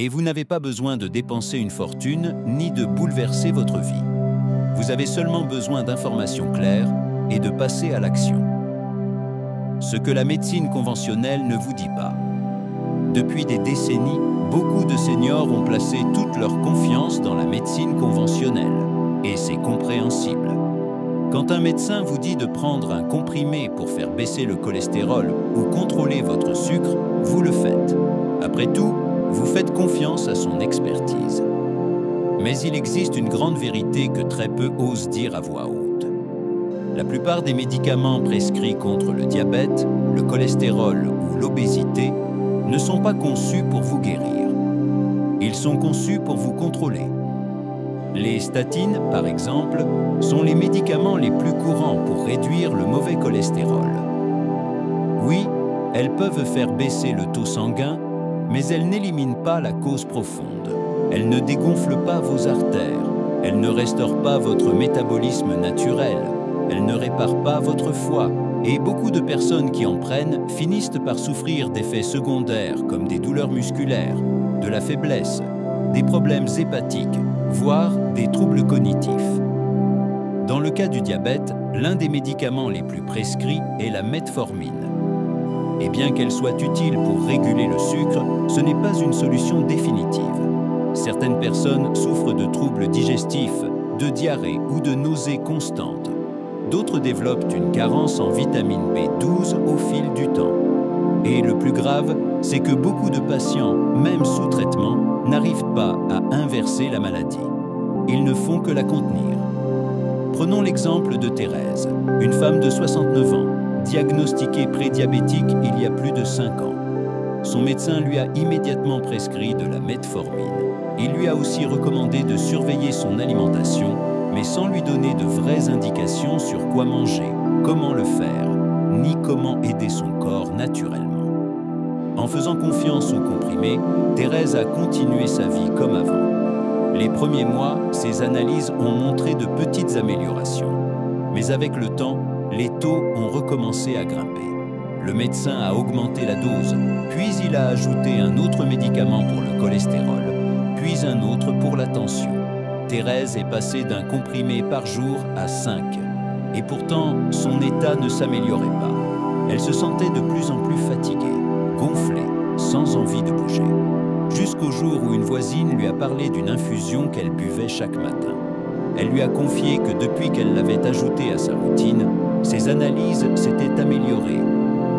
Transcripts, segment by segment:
Et vous n'avez pas besoin de dépenser une fortune ni de bouleverser votre vie. Vous avez seulement besoin d'informations claires et de passer à l'action. Ce que la médecine conventionnelle ne vous dit pas. Depuis des décennies, beaucoup de seniors ont placé toute leur confiance dans la médecine conventionnelle. Et c'est compréhensible. Quand un médecin vous dit de prendre un comprimé pour faire baisser le cholestérol ou contrôler votre sucre, vous le faites. Après tout, vous faites confiance à son expertise. Mais il existe une grande vérité que très peu osent dire à voix haute. La plupart des médicaments prescrits contre le diabète, le cholestérol ou l'obésité ne sont pas conçus pour vous guérir. Ils sont conçus pour vous contrôler. Les statines, par exemple, sont les médicaments les plus courants pour réduire le mauvais cholestérol. Oui, elles peuvent faire baisser le taux sanguin, mais elles n'éliminent pas la cause profonde. Elles ne dégonflent pas vos artères. Elles ne restaurent pas votre métabolisme naturel. Elles ne réparent pas votre foie. Et beaucoup de personnes qui en prennent finissent par souffrir d'effets secondaires comme des douleurs musculaires, de la faiblesse, des problèmes hépatiques, voire des troubles cognitifs. Dans le cas du diabète, l'un des médicaments les plus prescrits est la metformine. Et bien qu'elle soit utile pour réguler le sucre, ce n'est pas une solution définitive. Certaines personnes souffrent de troubles digestifs, de diarrhée ou de nausées constantes. D'autres développent une carence en vitamine B12 au fil du temps. Et le plus grave, c'est que beaucoup de patients, même sous traitement, n'arrivent pas à inverser la maladie. Ils ne font que la contenir. Prenons l'exemple de Thérèse, une femme de 69 ans, diagnostiquée prédiabétique il y a plus de 5 ans. Son médecin lui a immédiatement prescrit de la metformine. Il lui a aussi recommandé de surveiller son alimentation, mais sans lui donner de vraies indications sur quoi manger, comment le faire, ni comment aider son corps naturellement. En faisant confiance aux comprimés, Thérèse a continué sa vie comme avant. Les premiers mois, ses analyses ont montré de petites améliorations. Mais avec le temps, les taux ont recommencé à grimper. Le médecin a augmenté la dose, puis il a ajouté un autre médicament pour le cholestérol, puis un autre pour la tension. Thérèse est passée d'un comprimé par jour à 5. Et pourtant, son état ne s'améliorait pas. Elle se sentait de plus en plus fatiguée, gonflée, sans envie de bouger. Jusqu'au jour où une voisine lui a parlé d'une infusion qu'elle buvait chaque matin. Elle lui a confié que depuis qu'elle l'avait ajoutée à sa routine, ses analyses s'étaient améliorées.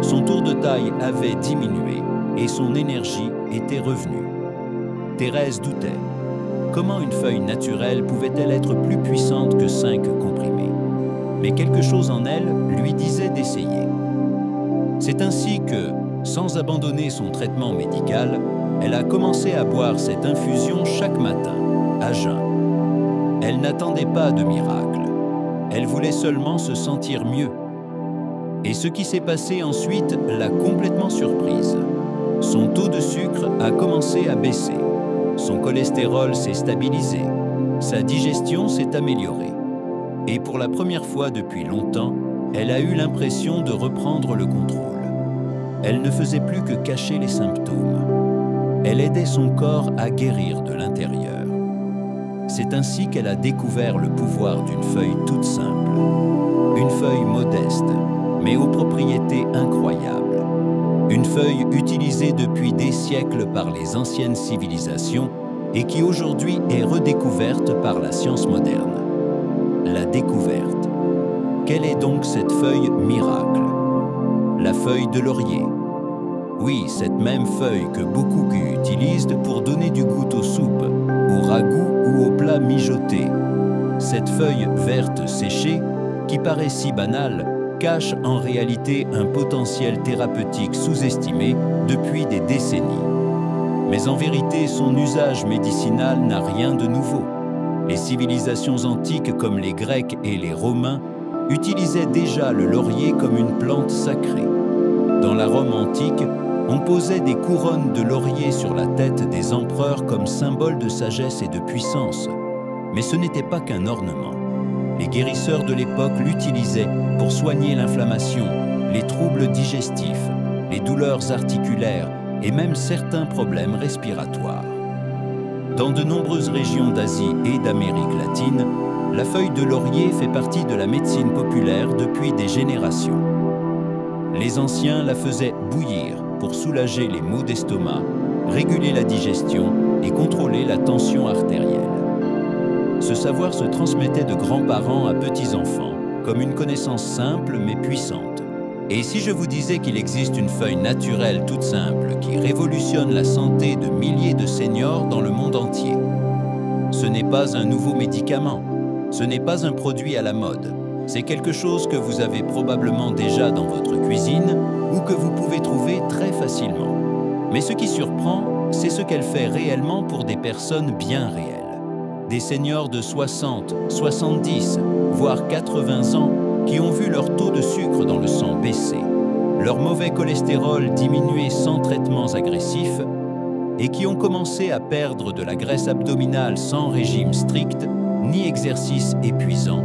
Son tour de taille avait diminué et son énergie était revenue. Thérèse doutait. Comment une feuille naturelle pouvait-elle être plus puissante que 5 comprimés? Mais quelque chose en elle lui disait d'essayer. C'est ainsi que, sans abandonner son traitement médical, elle a commencé à boire cette infusion chaque matin, à jeun. Elle n'attendait pas de miracle. Elle voulait seulement se sentir mieux. Et ce qui s'est passé ensuite l'a complètement surprise. Son taux de sucre a commencé à baisser. Son cholestérol s'est stabilisé. Sa digestion s'est améliorée. Et pour la première fois depuis longtemps, elle a eu l'impression de reprendre le contrôle. Elle ne faisait plus que cacher les symptômes. Elle aidait son corps à guérir de l'intérieur. C'est ainsi qu'elle a découvert le pouvoir d'une feuille toute simple. Une feuille modeste, mais aux propriétés incroyables. Une feuille utilisée depuis des siècles par les anciennes civilisations et qui aujourd'hui est redécouverte par la science moderne. La découverte. Quelle est donc cette feuille miracle? La feuille de laurier. Oui, cette même feuille que beaucoup utilisent pour donner du goût aux soupes, aux ragoûts ou aux plats mijotés. Cette feuille verte séchée, qui paraît si banale, cache en réalité un potentiel thérapeutique sous-estimé depuis des décennies. Mais en vérité, son usage médicinal n'a rien de nouveau. Les civilisations antiques comme les Grecs et les Romains utilisaient déjà le laurier comme une plante sacrée. Dans la Rome antique, on posait des couronnes de laurier sur la tête des empereurs comme symbole de sagesse et de puissance. Mais ce n'était pas qu'un ornement. Les guérisseurs de l'époque l'utilisaient pour soigner l'inflammation, les troubles digestifs, les douleurs articulaires et même certains problèmes respiratoires. Dans de nombreuses régions d'Asie et d'Amérique latine, la feuille de laurier fait partie de la médecine populaire depuis des générations. Les anciens la faisaient bouillir pour soulager les maux d'estomac, réguler la digestion et contrôler la tension artérielle. Ce savoir se transmettait de grands-parents à petits-enfants, comme une connaissance simple mais puissante. Et si je vous disais qu'il existe une feuille naturelle toute simple qui révolutionne la santé de milliers de seniors dans le monde entier? Ce n'est pas un nouveau médicament, ce n'est pas un produit à la mode. C'est quelque chose que vous avez probablement déjà dans votre cuisine ou que vous pouvez trouver très facilement. Mais ce qui surprend, c'est ce qu'elle fait réellement pour des personnes bien réelles. Des seniors de 60, 70, voire 80 ans qui ont vu leur taux de sucre dans le sang baisser, leur mauvais cholestérol diminuer sans traitements agressifs et qui ont commencé à perdre de la graisse abdominale sans régime strict ni exercice épuisant,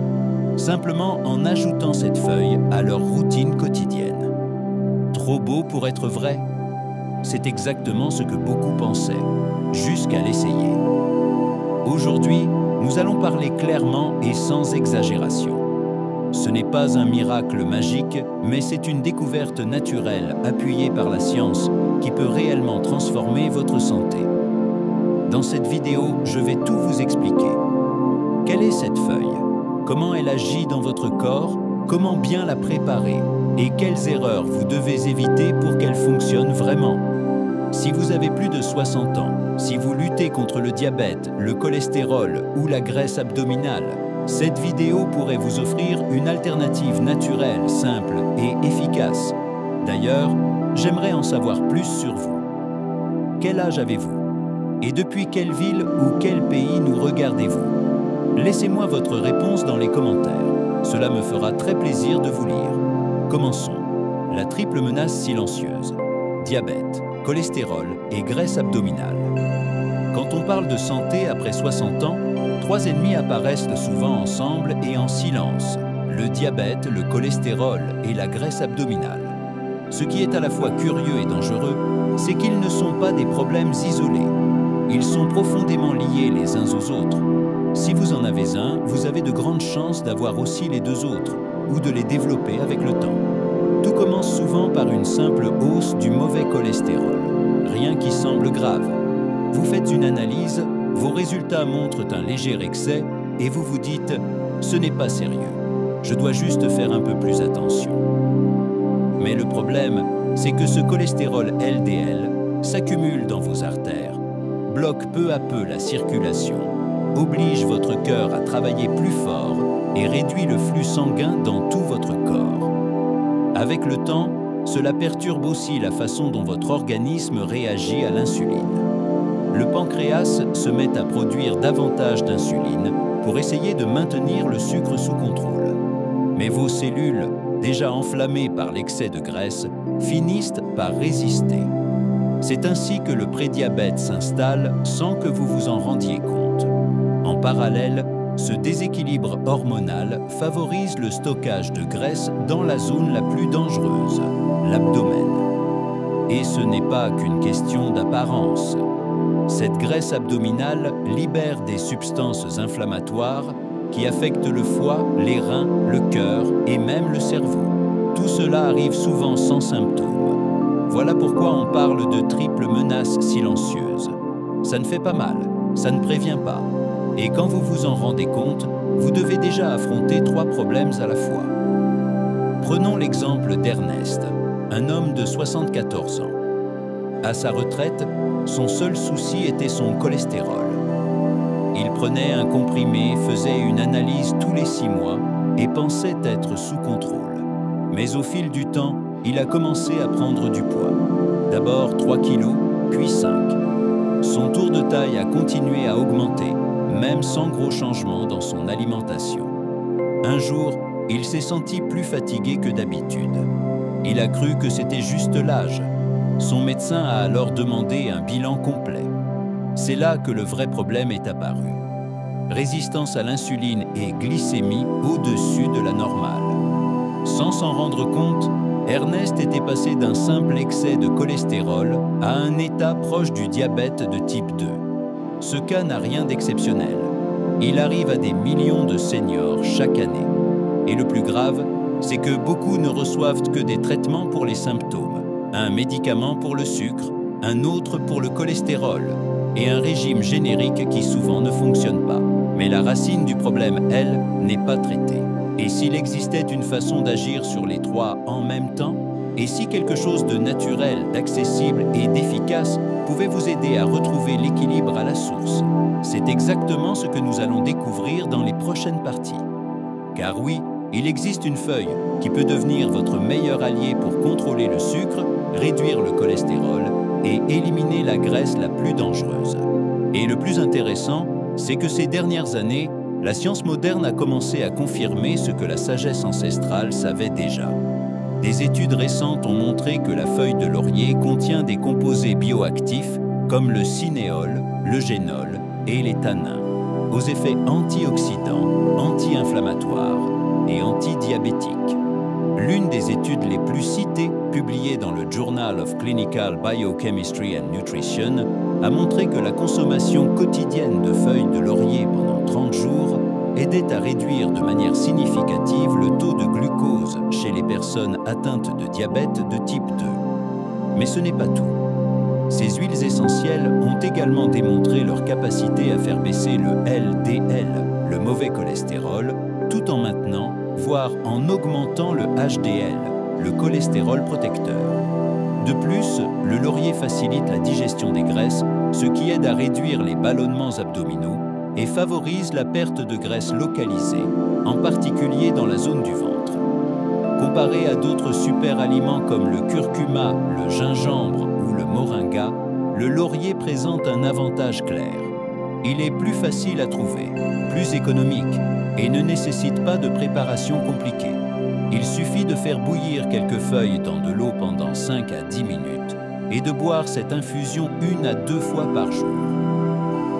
simplement en ajoutant cette feuille à leur routine quotidienne. Trop beau pour être vrai? C'est exactement ce que beaucoup pensaient, jusqu'à l'essayer. Aujourd'hui, nous allons parler clairement et sans exagération. Ce n'est pas un miracle magique, mais c'est une découverte naturelle appuyée par la science qui peut réellement transformer votre santé. Dans cette vidéo, je vais tout vous expliquer. Quelle est cette feuille? Comment elle agit dans votre corps? Comment bien la préparer? Et quelles erreurs vous devez éviter pour qu'elle fonctionne vraiment? Si vous avez plus de 60 ans, si vous luttez contre le diabète, le cholestérol ou la graisse abdominale, cette vidéo pourrait vous offrir une alternative naturelle, simple et efficace. D'ailleurs, j'aimerais en savoir plus sur vous. Quel âge avez-vous? Et depuis quelle ville ou quel pays nous regardez-vous? Laissez-moi votre réponse dans les commentaires. Cela me fera très plaisir de vous lire. Commençons. La triple menace silencieuse. Diabète, cholestérol et graisse abdominale. Quand on parle de santé après 60 ans, trois ennemis apparaissent souvent ensemble et en silence. Le diabète, le cholestérol et la graisse abdominale. Ce qui est à la fois curieux et dangereux, c'est qu'ils ne sont pas des problèmes isolés. Ils sont profondément liés les uns aux autres. Si vous en avez un, vous avez de grandes chances d'avoir aussi les deux autres, ou de les développer avec le temps. Tout commence souvent par une simple hausse du mauvais cholestérol. Rien qui semble grave. Vous faites une analyse, vos résultats montrent un léger excès et vous vous dites « ce n'est pas sérieux, je dois juste faire un peu plus attention ». Mais le problème, c'est que ce cholestérol LDL s'accumule dans vos artères, bloque peu à peu la circulation, oblige votre cœur à travailler plus fort et réduit le flux sanguin dans tout votre corps. Avec le temps, cela perturbe aussi la façon dont votre organisme réagit à l'insuline. Le pancréas se met à produire davantage d'insuline pour essayer de maintenir le sucre sous contrôle. Mais vos cellules, déjà enflammées par l'excès de graisse, finissent par résister. C'est ainsi que le prédiabète s'installe sans que vous vous en rendiez compte. En parallèle, ce déséquilibre hormonal favorise le stockage de graisse dans la zone la plus dangereuse, l'abdomen. Et ce n'est pas qu'une question d'apparence. Cette graisse abdominale libère des substances inflammatoires qui affectent le foie, les reins, le cœur et même le cerveau. Tout cela arrive souvent sans symptômes. Voilà pourquoi on parle de triple menace silencieuse. Ça ne fait pas mal, ça ne prévient pas. Et quand vous vous en rendez compte, vous devez déjà affronter trois problèmes à la fois. Prenons l'exemple d'Ernest, un homme de 74 ans. À sa retraite, son seul souci était son cholestérol. Il prenait un comprimé, faisait une analyse tous les 6 mois et pensait être sous contrôle. Mais au fil du temps, il a commencé à prendre du poids. D'abord 3 kilos, puis 5. Son tour de taille a continué à augmenter, même sans gros changements dans son alimentation. Un jour, il s'est senti plus fatigué que d'habitude. Il a cru que c'était juste l'âge. Son médecin a alors demandé un bilan complet. C'est là que le vrai problème est apparu. Résistance à l'insuline et glycémie au-dessus de la normale. Sans s'en rendre compte, Ernest était passé d'un simple excès de cholestérol à un état proche du diabète de type 2. Ce Ce cas n'a rien d'exceptionnel. Il arrive à des millions de seniors chaque année. Et le plus grave, c'est que beaucoup ne reçoivent que des traitements pour les symptômes, un médicament pour le sucre, un autre pour le cholestérol, et un régime générique qui souvent ne fonctionne pas. Mais la racine du problème, elle, n'est pas traitée. Et s'il existait une façon d'agir sur les trois en même temps, et si quelque chose de naturel, d'accessible et d'efficace pouvait vous aider à retrouver l'équilibre à la source, c'est exactement ce que nous allons découvrir dans les prochaines parties. Car oui, il existe une feuille qui peut devenir votre meilleur allié pour contrôler le sucre, réduire le cholestérol et éliminer la graisse la plus dangereuse. Et le plus intéressant, c'est que ces dernières années, la science moderne a commencé à confirmer ce que la sagesse ancestrale savait déjà. Des études récentes ont montré que la feuille de laurier contient des composés bioactifs comme le cinéol, le génol et les tannins, aux effets antioxydants, anti-inflammatoires et antidiabétiques. L'une des études les plus citées, publiée dans le Journal of Clinical Biochemistry and Nutrition, a montré que la consommation quotidienne de feuilles de laurier pendant 30 jours aidait à réduire de manière significative le taux de glucose chez les personnes atteintes de diabète de type 2. Mais ce n'est pas tout. Ces huiles essentielles ont également démontré leur capacité à faire baisser le LDL, le mauvais cholestérol, tout en maintenant, voire en augmentant le HDL, le cholestérol protecteur. De plus, le laurier facilite la digestion des graisses, ce qui aide à réduire les ballonnements abdominaux et favorise la perte de graisse localisée, en particulier dans la zone du ventre. Comparé à d'autres super-aliments comme le curcuma, le gingembre ou le moringa, le laurier présente un avantage clair. Il est plus facile à trouver, plus économique et ne nécessite pas de préparation compliquée. Il suffit de faire bouillir quelques feuilles dans de l'eau pendant 5 à 10 minutes et de boire cette infusion 1 à 2 fois par jour.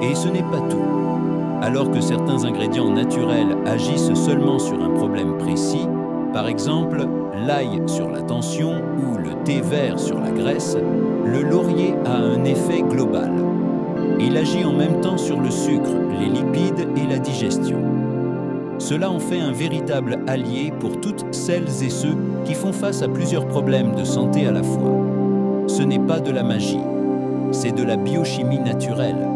Et ce n'est pas tout. Alors que certains ingrédients naturels agissent seulement sur un problème précis, par exemple l'ail sur la tension ou le thé vert sur la graisse, le laurier a un effet global. Il agit en même temps sur le sucre, les lipides et la digestion. Cela en fait un véritable allié pour toutes celles et ceux qui font face à plusieurs problèmes de santé à la fois. Ce n'est pas de la magie, c'est de la biochimie naturelle.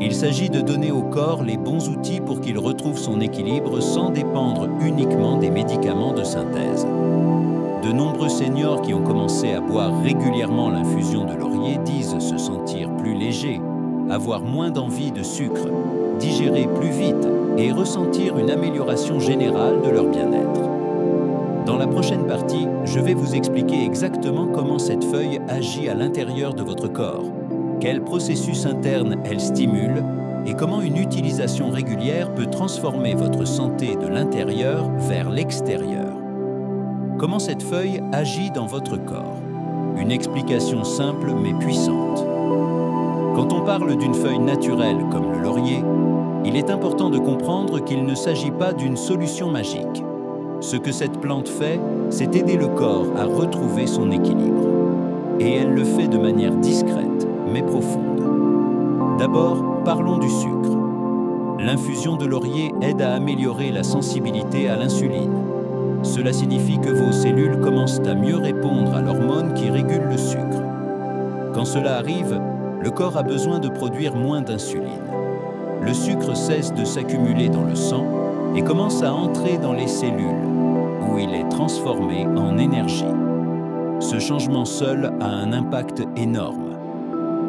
Il s'agit de donner au corps les bons outils pour qu'il retrouve son équilibre sans dépendre uniquement des médicaments de synthèse. De nombreux seniors qui ont commencé à boire régulièrement l'infusion de laurier disent se sentir plus légers, avoir moins d'envie de sucre, digérer plus vite et ressentir une amélioration générale de leur bien-être. Dans la prochaine partie, je vais vous expliquer exactement comment cette feuille agit à l'intérieur de votre corps, quel processus interne elle stimule et comment une utilisation régulière peut transformer votre santé de l'intérieur vers l'extérieur. Comment cette feuille agit dans votre corps? Une explication simple mais puissante. Quand on parle d'une feuille naturelle comme le laurier, il est important de comprendre qu'il ne s'agit pas d'une solution magique. Ce que cette plante fait, c'est aider le corps à retrouver son équilibre. Et elle le fait de manière discrète, mais profonde. D'abord, parlons du sucre. L'infusion de laurier aide à améliorer la sensibilité à l'insuline. Cela signifie que vos cellules commencent à mieux répondre à l'hormone qui régule le sucre. Quand cela arrive, le corps a besoin de produire moins d'insuline. Le sucre cesse de s'accumuler dans le sang et commence à entrer dans les cellules, où il est transformé en énergie. Ce changement seul a un impact énorme.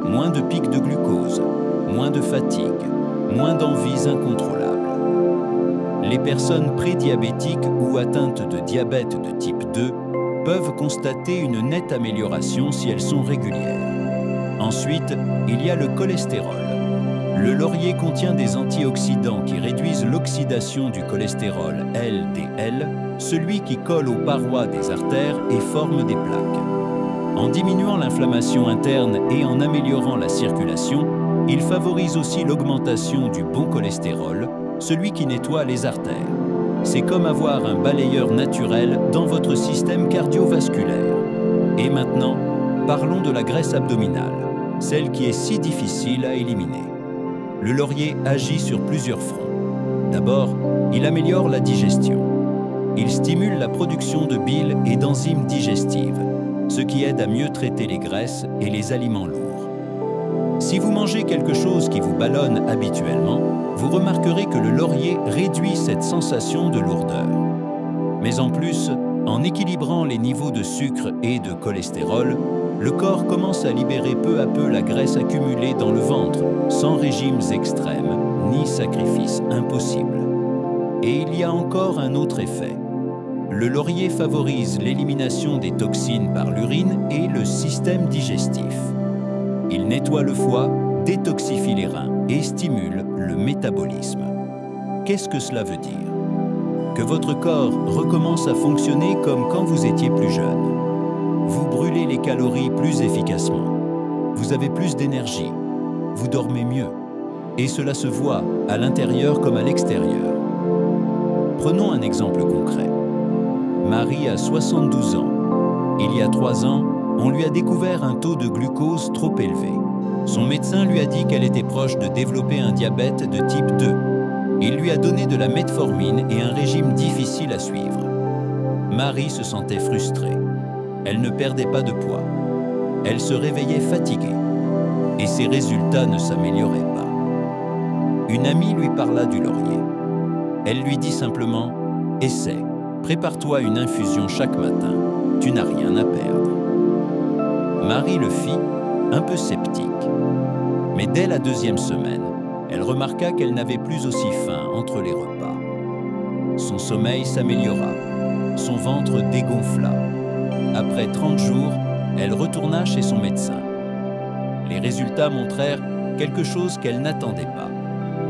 Moins de pics de glucose, moins de fatigue, moins d'envies incontrôlables. Les personnes prédiabétiques ou atteintes de diabète de type 2 peuvent constater une nette amélioration si elles sont régulières. Ensuite, il y a le cholestérol. Le laurier contient des antioxydants qui réduisent l'oxydation du cholestérol LDL, celui qui colle aux parois des artères et forme des plaques. En diminuant l'inflammation interne et en améliorant la circulation, il favorise aussi l'augmentation du bon cholestérol, celui qui nettoie les artères. C'est comme avoir un balayeur naturel dans votre système cardiovasculaire. Et maintenant, parlons de la graisse abdominale, celle qui est si difficile à éliminer. le laurier agit sur plusieurs fronts. D'abord, il améliore la digestion. Il stimule la production de bile et d'enzymes digestives, ce qui aide à mieux traiter les graisses et les aliments lourds. Si vous mangez quelque chose qui vous ballonne habituellement, vous remarquerez que le laurier réduit cette sensation de lourdeur. Mais en plus, en équilibrant les niveaux de sucre et de cholestérol, le corps commence à libérer peu à peu la graisse accumulée dans le ventre, sans régimes extrêmes ni sacrifices impossibles. Et il y a encore un autre effet. Le laurier favorise l'élimination des toxines par l'urine et le système digestif. Il nettoie le foie, détoxifie les reins et stimule le métabolisme. Qu'est-ce que cela veut dire? Que votre corps recommence à fonctionner comme quand vous étiez plus jeune. Vous brûlez les calories plus efficacement. Vous avez plus d'énergie. Vous dormez mieux. Et cela se voit à l'intérieur comme à l'extérieur. Prenons un exemple concret. Marie a 72 ans. Il y a 3 ans, on lui a découvert un taux de glucose trop élevé. Son médecin lui a dit qu'elle était proche de développer un diabète de type 2. Il lui a donné de la metformine et un régime difficile à suivre. Marie se sentait frustrée. Elle ne perdait pas de poids. Elle se réveillait fatiguée. Et ses résultats ne s'amélioraient pas. Une amie lui parla du laurier. Elle lui dit simplement « Essaie, prépare-toi une infusion chaque matin, tu n'as rien à perdre. » Marie le fit, un peu sceptique. Mais dès la 2e semaine, elle remarqua qu'elle n'avait plus aussi faim entre les repas. Son sommeil s'améliora, son ventre dégonfla. Après 30 jours, elle retourna chez son médecin. Les résultats montrèrent quelque chose qu'elle n'attendait pas.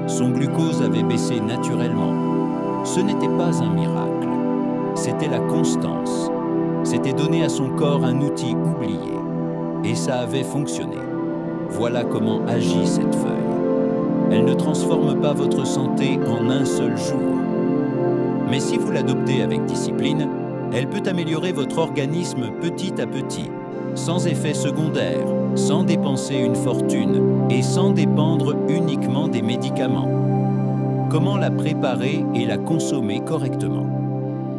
Son glucose avait baissé naturellement. Ce n'était pas un miracle, c'était la constance. C'était donner à son corps un outil oublié. Et ça avait fonctionné. Voilà comment agit cette feuille. Elle ne transforme pas votre santé en un seul jour. Mais si vous l'adoptez avec discipline, elle peut améliorer votre organisme petit à petit, sans effet secondaire, sans dépenser une fortune et sans dépendre uniquement des médicaments. Comment la préparer et la consommer correctement?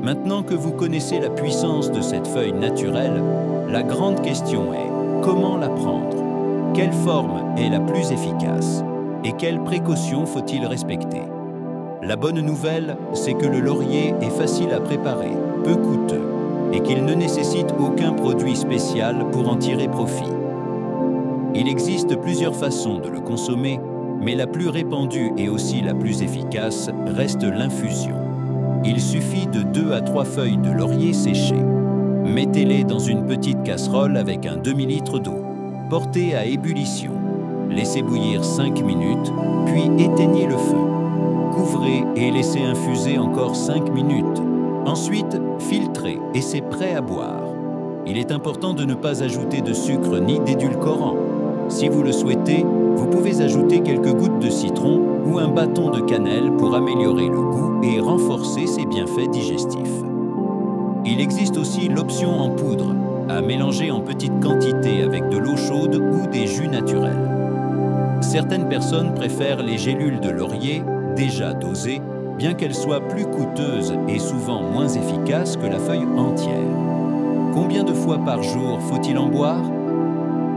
Maintenant que vous connaissez la puissance de cette feuille naturelle, la grande question est comment la prendre? Quelle forme est la plus efficace? Et quelles précautions faut-il respecter? La bonne nouvelle, c'est que le laurier est facile à préparer, peu coûteux, et qu'il ne nécessite aucun produit spécial pour en tirer profit. Il existe plusieurs façons de le consommer, mais la plus répandue et aussi la plus efficace reste l'infusion. Il suffit de 2 à 3 feuilles de laurier séchées. Mettez-les dans une petite casserole avec un demi-litre d'eau. Portez à ébullition. Laissez bouillir 5 minutes, puis éteignez le feu. Couvrez et laissez infuser encore 5 minutes. Ensuite, filtrez et c'est prêt à boire. Il est important de ne pas ajouter de sucre ni d'édulcorant. Si vous le souhaitez, vous pouvez ajouter quelques gouttes de citron ou un bâton de cannelle pour améliorer le goût et renforcer ses bienfaits digestifs. Il existe aussi l'option en poudre, à mélanger en petite quantité avec de l'eau chaude ou des jus naturels. Certaines personnes préfèrent les gélules de laurier, déjà dosées, bien qu'elles soient plus coûteuses et souvent moins efficaces que la feuille entière. Combien de fois par jour faut-il en boire?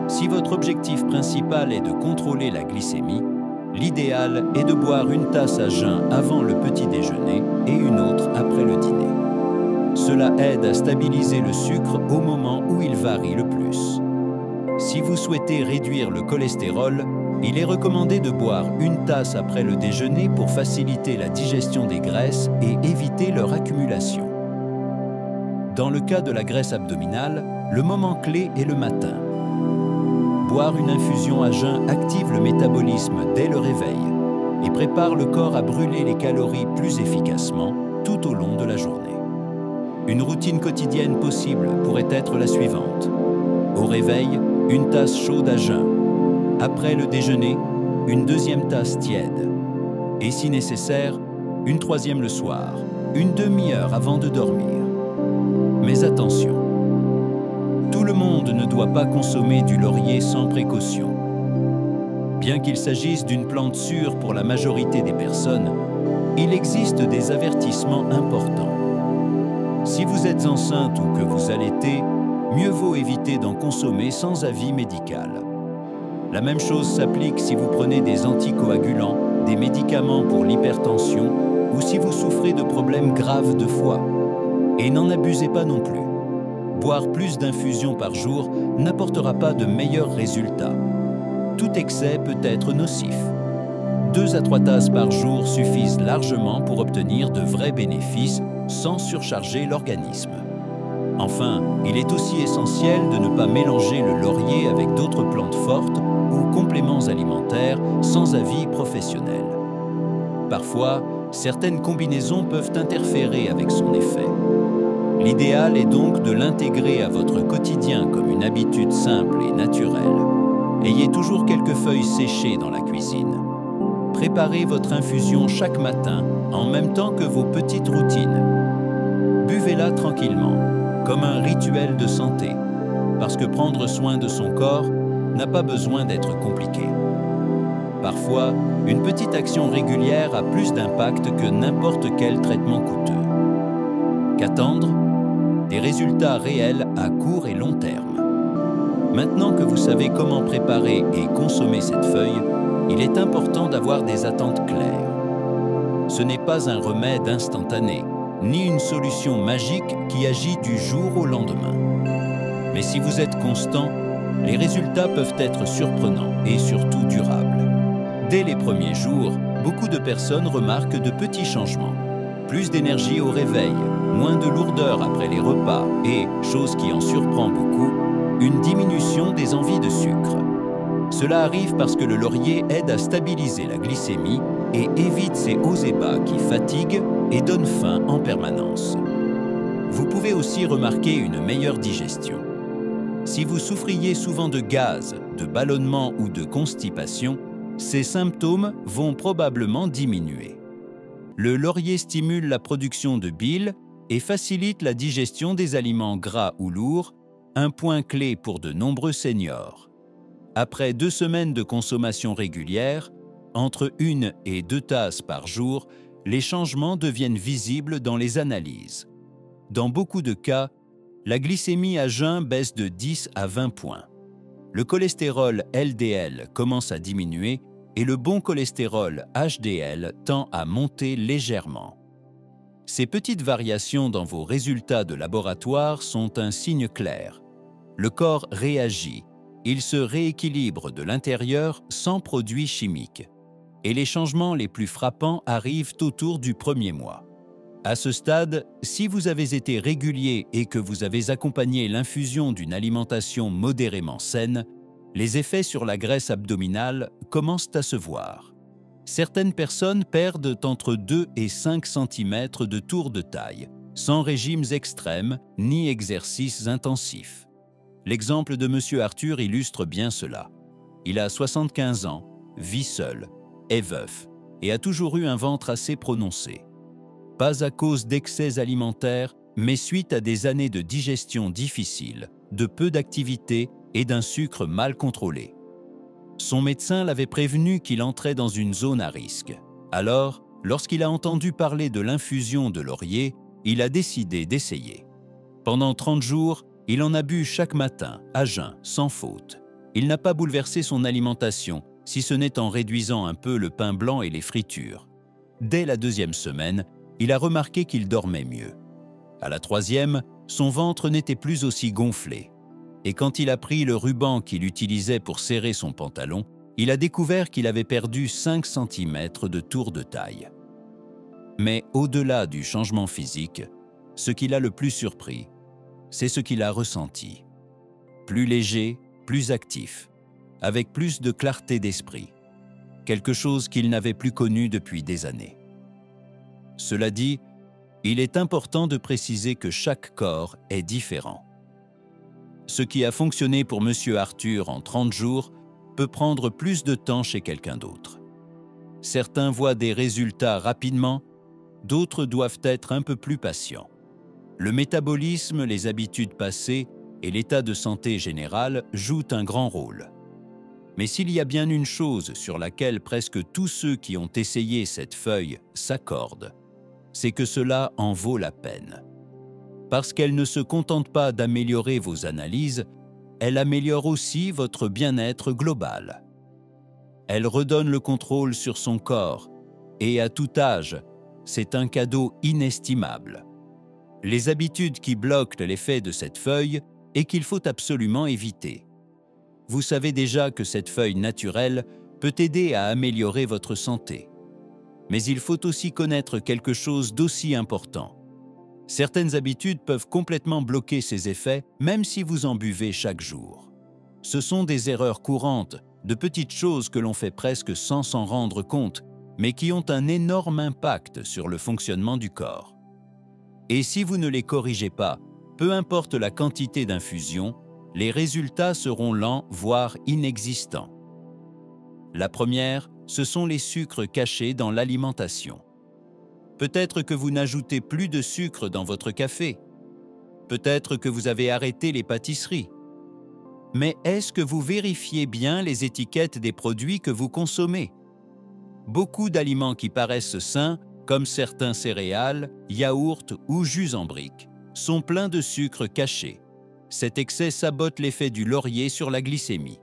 Si votre objectif principal est de contrôler la glycémie, l'idéal est de boire une tasse à jeun avant le petit déjeuner et une autre après le dîner. Cela aide à stabiliser le sucre au moment où il varie le plus. Si vous souhaitez réduire le cholestérol, il est recommandé de boire une tasse après le déjeuner pour faciliter la digestion des graisses et éviter leur accumulation. Dans le cas de la graisse abdominale, le moment clé est le matin. Boire une infusion à jeun active le métabolisme dès le réveil et prépare le corps à brûler les calories plus efficacement tout au long de la journée. Une routine quotidienne possible pourrait être la suivante. Au réveil, une tasse chaude à jeun. Après le déjeuner, une 2e tasse tiède. Et si nécessaire, une 3e le soir, une demi-heure avant de dormir. Mais attention, tout le monde ne doit pas consommer du laurier sans précaution. Bien qu'il s'agisse d'une plante sûre pour la majorité des personnes, il existe des avertissements importants. Si vous êtes enceinte ou que vous allaitez, mieux vaut éviter d'en consommer sans avis médical. La même chose s'applique si vous prenez des anticoagulants, des médicaments pour l'hypertension ou si vous souffrez de problèmes graves de foie. Et n'en abusez pas non plus. Boire plus d'infusions par jour n'apportera pas de meilleurs résultats. Tout excès peut être nocif. 2 à 3 tasses par jour suffisent largement pour obtenir de vrais bénéfices sans surcharger l'organisme. Enfin, il est aussi essentiel de ne pas mélanger le laurier avec d'autres plantes fortes ou compléments alimentaires sans avis professionnel. Parfois, certaines combinaisons peuvent interférer avec son effet. L'idéal est donc de l'intégrer à votre quotidien comme une habitude simple et naturelle. Ayez toujours quelques feuilles séchées dans la cuisine. Préparez votre infusion chaque matin, en même temps que vos petites routines. Buvez-la tranquillement, comme un rituel de santé, parce que prendre soin de son corps n'a pas besoin d'être compliqué. Parfois, une petite action régulière a plus d'impact que n'importe quel traitement coûteux. Qu'attendre? Des résultats réels à court et long terme. Maintenant que vous savez comment préparer et consommer cette feuille, il est important d'avoir des attentes claires. Ce n'est pas un remède instantané, ni une solution magique qui agit du jour au lendemain. Mais si vous êtes constant, les résultats peuvent être surprenants et surtout durables. Dès les premiers jours, beaucoup de personnes remarquent de petits changements. Plus d'énergie au réveil, moins de lourdeur après les repas et, chose qui en surprend beaucoup, une diminution des envies de sucre. Cela arrive parce que le laurier aide à stabiliser la glycémie et évite ces hauts et bas qui fatiguent et donnent faim en permanence. Vous pouvez aussi remarquer une meilleure digestion. Si vous souffriez souvent de gaz, de ballonnement ou de constipation, ces symptômes vont probablement diminuer. Le laurier stimule la production de bile et facilite la digestion des aliments gras ou lourds, un point clé pour de nombreux seniors. Après 2 semaines de consommation régulière, entre 1 et 2 tasses par jour, les changements deviennent visibles dans les analyses. Dans beaucoup de cas, la glycémie à jeun baisse de 10 à 20 points. Le cholestérol LDL commence à diminuer et le bon cholestérol HDL tend à monter légèrement. Ces petites variations dans vos résultats de laboratoire sont un signe clair. Le corps réagit, il se rééquilibre de l'intérieur sans produits chimiques. Et les changements les plus frappants arrivent autour du 1er mois. À ce stade, si vous avez été régulier et que vous avez accompagné l'infusion d'une alimentation modérément saine, les effets sur la graisse abdominale commencent à se voir. Certaines personnes perdent entre 2 et 5 cm de tour de taille, sans régimes extrêmes ni exercices intensifs. L'exemple de M. Arthur illustre bien cela. Il a 75 ans, vit seul, est veuf et a toujours eu un ventre assez prononcé. Pas à cause d'excès alimentaires, mais suite à des années de digestion difficile, de peu d'activité et d'un sucre mal contrôlé. Son médecin l'avait prévenu qu'il entrait dans une zone à risque. Alors, lorsqu'il a entendu parler de l'infusion de laurier, il a décidé d'essayer. Pendant 30 jours, il en a bu chaque matin, à jeun, sans faute. Il n'a pas bouleversé son alimentation, si ce n'est en réduisant un peu le pain blanc et les fritures. Dès la 2e semaine, il a remarqué qu'il dormait mieux. À la 3e, son ventre n'était plus aussi gonflé. Et quand il a pris le ruban qu'il utilisait pour serrer son pantalon, il a découvert qu'il avait perdu 5 cm de tour de taille. Mais au-delà du changement physique, ce qui l'a le plus surpris, c'est ce qu'il a ressenti. Plus léger, plus actif, avec plus de clarté d'esprit, quelque chose qu'il n'avait plus connu depuis des années. Cela dit, il est important de préciser que chaque corps est différent. Ce qui a fonctionné pour M. Arthur en 30 jours peut prendre plus de temps chez quelqu'un d'autre. Certains voient des résultats rapidement, d'autres doivent être un peu plus patients. Le métabolisme, les habitudes passées et l'état de santé général jouent un grand rôle. Mais s'il y a bien une chose sur laquelle presque tous ceux qui ont essayé cette feuille s'accordent, c'est que cela en vaut la peine. Parce qu'elle ne se contente pas d'améliorer vos analyses, elle améliore aussi votre bien-être global. Elle redonne le contrôle sur son corps, et à tout âge, c'est un cadeau inestimable. Les habitudes qui bloquent l'effet de cette feuille et qu'il faut absolument éviter. Vous savez déjà que cette feuille naturelle peut aider à améliorer votre santé. Mais il faut aussi connaître quelque chose d'aussi important. Certaines habitudes peuvent complètement bloquer ces effets, même si vous en buvez chaque jour. Ce sont des erreurs courantes, de petites choses que l'on fait presque sans s'en rendre compte, mais qui ont un énorme impact sur le fonctionnement du corps. Et si vous ne les corrigez pas, peu importe la quantité d'infusion, les résultats seront lents, voire inexistants. La première, ce sont les sucres cachés dans l'alimentation. Peut-être que vous n'ajoutez plus de sucre dans votre café. Peut-être que vous avez arrêté les pâtisseries. Mais est-ce que vous vérifiez bien les étiquettes des produits que vous consommez? Beaucoup d'aliments qui paraissent sains, comme certains céréales, yaourts ou jus en briques, sont pleins de sucre caché. Cet excès sabote l'effet du laurier sur la glycémie.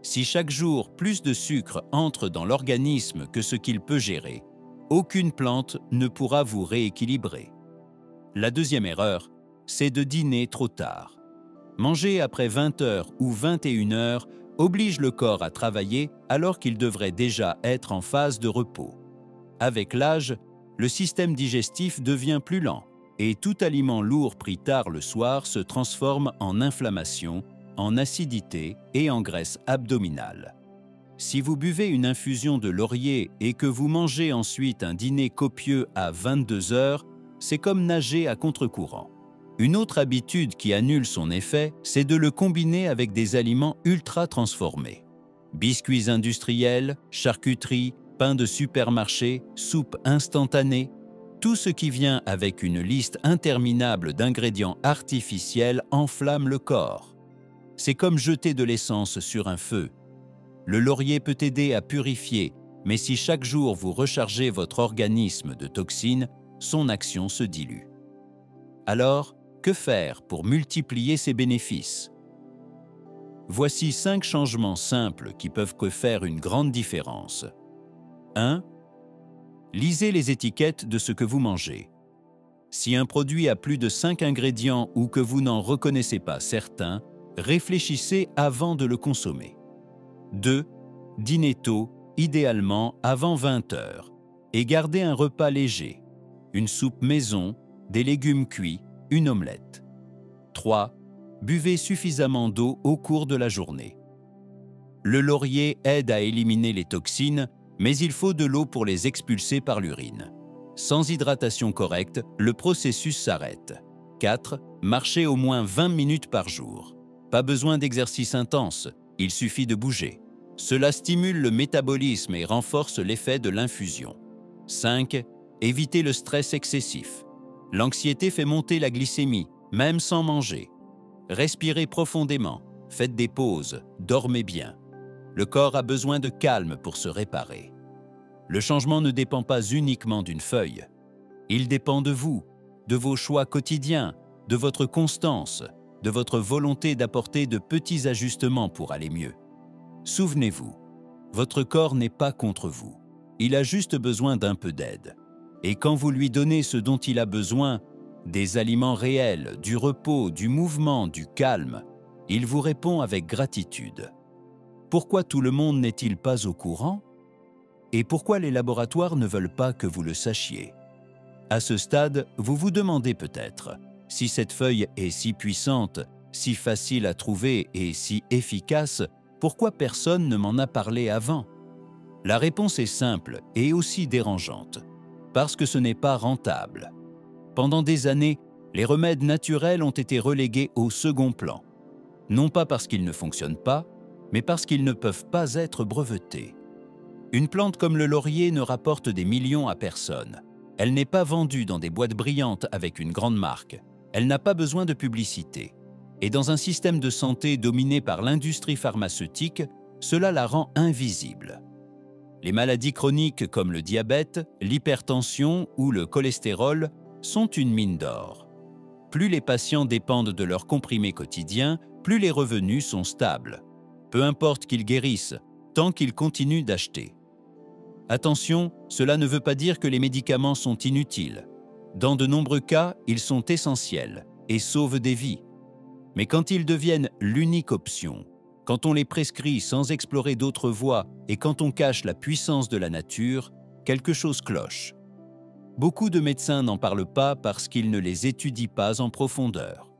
Si chaque jour plus de sucre entre dans l'organisme que ce qu'il peut gérer, aucune plante ne pourra vous rééquilibrer. La deuxième erreur, c'est de dîner trop tard. Manger après 20 heures ou 21 heures oblige le corps à travailler alors qu'il devrait déjà être en phase de repos. Avec l'âge, le système digestif devient plus lent et tout aliment lourd pris tard le soir se transforme en inflammation, en acidité et en graisse abdominale. Si vous buvez une infusion de laurier et que vous mangez ensuite un dîner copieux à 22 heures, c'est comme nager à contre-courant. Une autre habitude qui annule son effet, c'est de le combiner avec des aliments ultra transformés. Biscuits industriels, charcuterie, pain de supermarché, soupe instantanée, tout ce qui vient avec une liste interminable d'ingrédients artificiels enflamme le corps. C'est comme jeter de l'essence sur un feu. Le laurier peut aider à purifier, mais si chaque jour vous rechargez votre organisme de toxines, son action se dilue. Alors, que faire pour multiplier ces bénéfices? Voici 5 changements simples qui peuvent faire une grande différence. 1. Lisez les étiquettes de ce que vous mangez. Si un produit a plus de 5 ingrédients ou que vous n'en reconnaissez pas certains, réfléchissez avant de le consommer. 2. Dînez tôt, idéalement avant 20 heures, et gardez un repas léger, une soupe maison, des légumes cuits, une omelette. 3. Buvez suffisamment d'eau au cours de la journée. Le laurier aide à éliminer les toxines, mais il faut de l'eau pour les expulser par l'urine. Sans hydratation correcte, le processus s'arrête. 4. Marchez au moins 20 minutes par jour. Pas besoin d'exercice intense, il suffit de bouger. Cela stimule le métabolisme et renforce l'effet de l'infusion. 5. Évitez le stress excessif. L'anxiété fait monter la glycémie, même sans manger. Respirez profondément, faites des pauses, dormez bien. Le corps a besoin de calme pour se réparer. Le changement ne dépend pas uniquement d'une feuille. Il dépend de vous, de vos choix quotidiens, de votre constance, de votre volonté d'apporter de petits ajustements pour aller mieux. Souvenez-vous, votre corps n'est pas contre vous. Il a juste besoin d'un peu d'aide. Et quand vous lui donnez ce dont il a besoin, des aliments réels, du repos, du mouvement, du calme, il vous répond avec gratitude. Pourquoi tout le monde n'est-il pas au courant? Et pourquoi les laboratoires ne veulent pas que vous le sachiez? À ce stade, vous vous demandez peut-être si cette feuille est si puissante, si facile à trouver et si efficace, pourquoi personne ne m'en a parlé avant? La réponse est simple et aussi dérangeante. Parce que ce n'est pas rentable. Pendant des années, les remèdes naturels ont été relégués au second plan. Non pas parce qu'ils ne fonctionnent pas, mais parce qu'ils ne peuvent pas être brevetés. Une plante comme le laurier ne rapporte des millions à personne. Elle n'est pas vendue dans des boîtes brillantes avec une grande marque. Elle n'a pas besoin de publicité. Et dans un système de santé dominé par l'industrie pharmaceutique, cela la rend invisible. Les maladies chroniques comme le diabète, l'hypertension ou le cholestérol sont une mine d'or. Plus les patients dépendent de leurs comprimés quotidiens, plus les revenus sont stables. Peu importe qu'ils guérissent, tant qu'ils continuent d'acheter. Attention, cela ne veut pas dire que les médicaments sont inutiles. Dans de nombreux cas, ils sont essentiels et sauvent des vies. Mais quand ils deviennent l'unique option, quand on les prescrit sans explorer d'autres voies et quand on cache la puissance de la nature, quelque chose cloche. Beaucoup de médecins n'en parlent pas parce qu'ils ne les étudient pas en profondeur.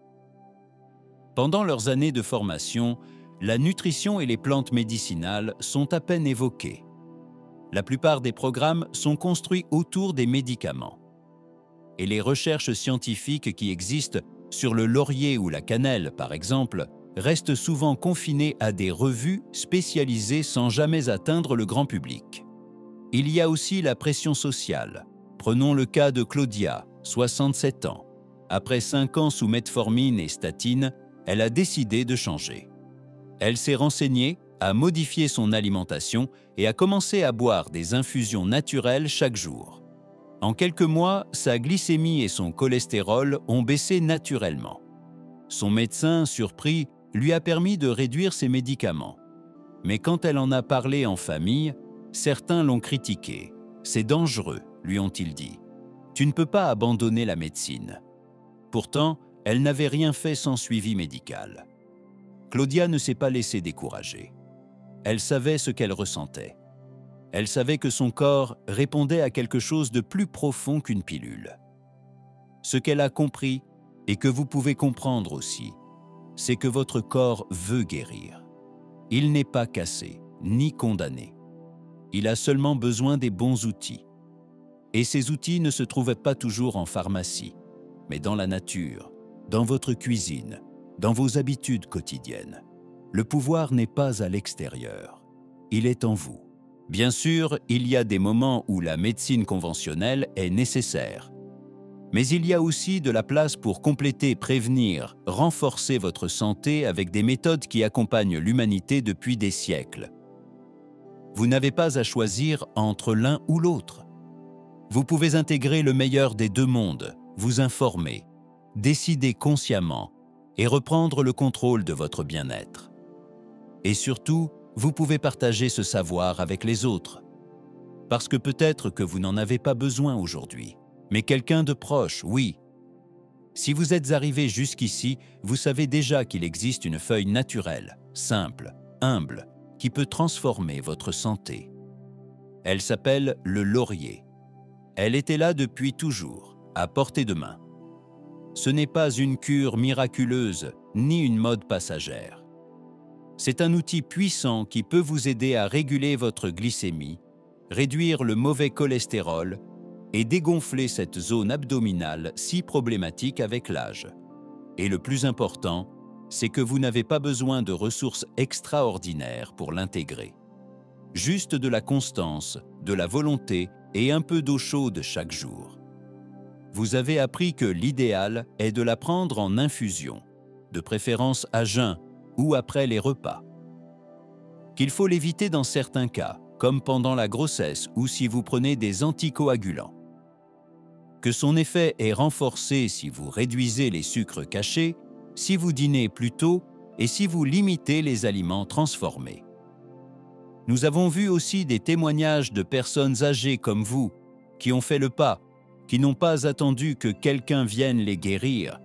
Pendant leurs années de formation, la nutrition et les plantes médicinales sont à peine évoquées. La plupart des programmes sont construits autour des médicaments. Et les recherches scientifiques qui existent sur le laurier ou la cannelle, par exemple, restent souvent confinées à des revues spécialisées sans jamais atteindre le grand public. Il y a aussi la pression sociale. Prenons le cas de Claudia, 67 ans. Après 5 ans sous metformine et statine, elle a décidé de changer. Elle s'est renseignée, a modifié son alimentation et a commencé à boire des infusions naturelles chaque jour. En quelques mois, sa glycémie et son cholestérol ont baissé naturellement. Son médecin, surpris, lui a permis de réduire ses médicaments. Mais quand elle en a parlé en famille, certains l'ont critiqué. « C'est dangereux », lui ont-ils dit. « Tu ne peux pas abandonner la médecine. » Pourtant, elle n'avait rien fait sans suivi médical. Claudia ne s'est pas laissée décourager. Elle savait ce qu'elle ressentait. Elle savait que son corps répondait à quelque chose de plus profond qu'une pilule. Ce qu'elle a compris, et que vous pouvez comprendre aussi, c'est que votre corps veut guérir. Il n'est pas cassé, ni condamné. Il a seulement besoin des bons outils. Et ces outils ne se trouvent pas toujours en pharmacie, mais dans la nature, dans votre cuisine, dans vos habitudes quotidiennes. Le pouvoir n'est pas à l'extérieur, il est en vous. Bien sûr, il y a des moments où la médecine conventionnelle est nécessaire. Mais il y a aussi de la place pour compléter, prévenir, renforcer votre santé avec des méthodes qui accompagnent l'humanité depuis des siècles. Vous n'avez pas à choisir entre l'un ou l'autre. Vous pouvez intégrer le meilleur des deux mondes, vous informer, décider consciemment et reprendre le contrôle de votre bien-être. Et surtout, vous pouvez partager ce savoir avec les autres. Parce que peut-être que vous n'en avez pas besoin aujourd'hui, mais quelqu'un de proche, oui. Si vous êtes arrivé jusqu'ici, vous savez déjà qu'il existe une feuille naturelle, simple, humble, qui peut transformer votre santé. Elle s'appelle le laurier. Elle était là depuis toujours, à portée de main. Ce n'est pas une cure miraculeuse, ni une mode passagère. C'est un outil puissant qui peut vous aider à réguler votre glycémie, réduire le mauvais cholestérol et dégonfler cette zone abdominale si problématique avec l'âge. Et le plus important, c'est que vous n'avez pas besoin de ressources extraordinaires pour l'intégrer. Juste de la constance, de la volonté et un peu d'eau chaude chaque jour. Vous avez appris que l'idéal est de la prendre en infusion, de préférence à jeun ou après les repas. Qu'il faut l'éviter dans certains cas, comme pendant la grossesse ou si vous prenez des anticoagulants. Que son effet est renforcé si vous réduisez les sucres cachés, si vous dînez plus tôt et si vous limitez les aliments transformés. Nous avons vu aussi des témoignages de personnes âgées comme vous, qui ont fait le pas, qui n'ont pas attendu que quelqu'un vienne les guérir,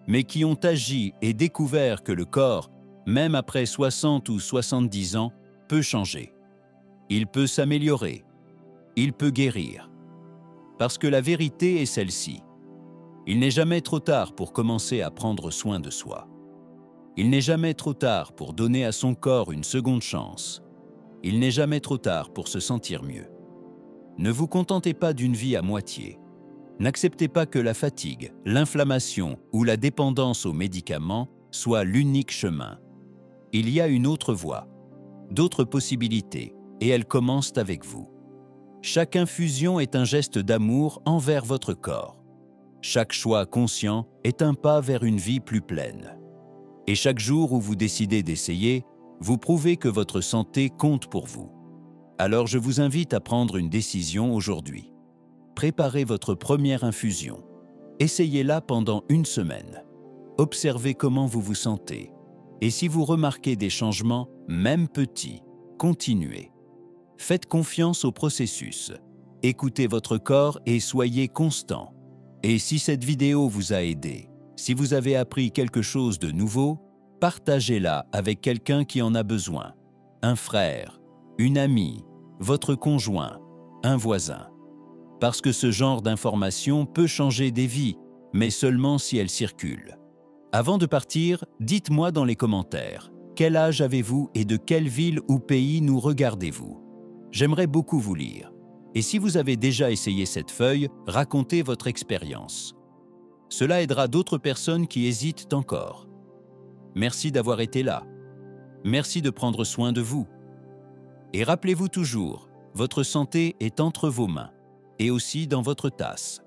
mais qui ont agi et découvert que le corps, même après 60 ou 70 ans, peut changer. Il peut s'améliorer. Il peut guérir. Parce que la vérité est celle-ci. Il n'est jamais trop tard pour commencer à prendre soin de soi. Il n'est jamais trop tard pour donner à son corps une seconde chance. Il n'est jamais trop tard pour se sentir mieux. Ne vous contentez pas d'une vie à moitié. N'acceptez pas que la fatigue, l'inflammation ou la dépendance aux médicaments soit l'unique chemin. Il y a une autre voie, d'autres possibilités, et elles commencent avec vous. Chaque infusion est un geste d'amour envers votre corps. Chaque choix conscient est un pas vers une vie plus pleine. Et chaque jour où vous décidez d'essayer, Vous prouvez que votre santé compte pour vous. Alors je vous invite à prendre une décision aujourd'hui. Préparez votre première infusion. Essayez-la pendant une semaine. Observez comment vous vous sentez. Et si vous remarquez des changements, même petits, continuez. Faites confiance au processus. Écoutez votre corps et soyez constant. Et si cette vidéo vous a aidé, si vous avez appris quelque chose de nouveau, partagez-la avec quelqu'un qui en a besoin. Un frère, une amie, votre conjoint, un voisin. Parce que ce genre d'information peut changer des vies, mais seulement si elles circulent. Avant de partir, dites-moi dans les commentaires, quel âge avez-vous et de quelle ville ou pays nous regardez-vous? J'aimerais beaucoup vous lire. Et si vous avez déjà essayé cette feuille, racontez votre expérience. Cela aidera d'autres personnes qui hésitent encore. Merci d'avoir été là. Merci de prendre soin de vous. Et rappelez-vous toujours, votre santé est entre vos mains et aussi dans votre tasse.